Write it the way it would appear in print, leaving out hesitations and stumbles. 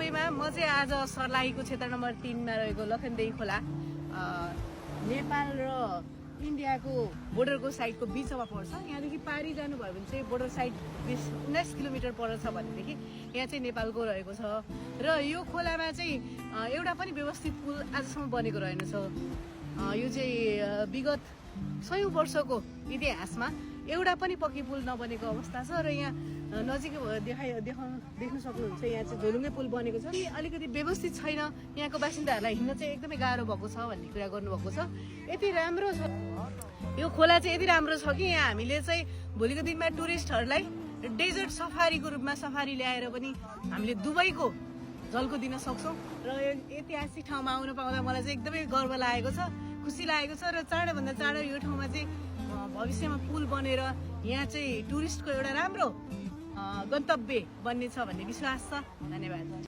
विषयमा म चाहिँ आज सर्लाहीको क्षेत्र नम्बर 3 मा रहेको लखनदेही खोला नेपाल र इन्डियाको बोर्डरको साइडको बिचमा पर्छ। यहाँदेखि पारी जानुभयो भने चाहिँ बोर्डर साइड 19 किलोमिटर पर छ भनेदेखि यहाँ चाहिँ नेपालको रहेको छ। र यो खोलामा चाहिँ एउटा पनि व्यवस्थित पुल आजसम्म बनेको रहेनछ। यो चाहिँ विगत 100 वर्षको इतिहासमा एउटा पनि पक्की पुल नबनेको अवस्था छ। र यहाँ नजिकै देख्न सक्नुहुन्छ यहाँ चाहिँ झोलुङ्गे पुल बनेको छ। अनि अलिकति व्यवस्थित छैन, यहाँको बासिन्दाहरूलाई हिँड्न चाहिँ एकदमै गाह्रो भएको छ भन्ने कुरा गर्नुभएको छ। यति राम्रो छ यो खोला चाहिँ, यति राम्रो छ कि यहाँ हामीले चाहिँ भोलिको दिनमा टुरिस्टहरूलाई डेजर्ट सफारीको रूपमा सफारी ल्याएर पनि हामीले दुबईको झल्को दिन सक्छौँ। र यो ऐतिहासिक ठाउँमा आउन पाउँदा मलाई चाहिँ एकदमै गर्व लागेको छ, खुसी लागेको छ। र चाँडोभन्दा चाँडो यो ठाउँमा चाहिँ भविष्यमा पुल बनेर यहाँ चाहिँ टुरिस्टको एउटा राम्रो गन्तव्य बन्ने छ भन्ने विश्वास छ। धन्यवाद।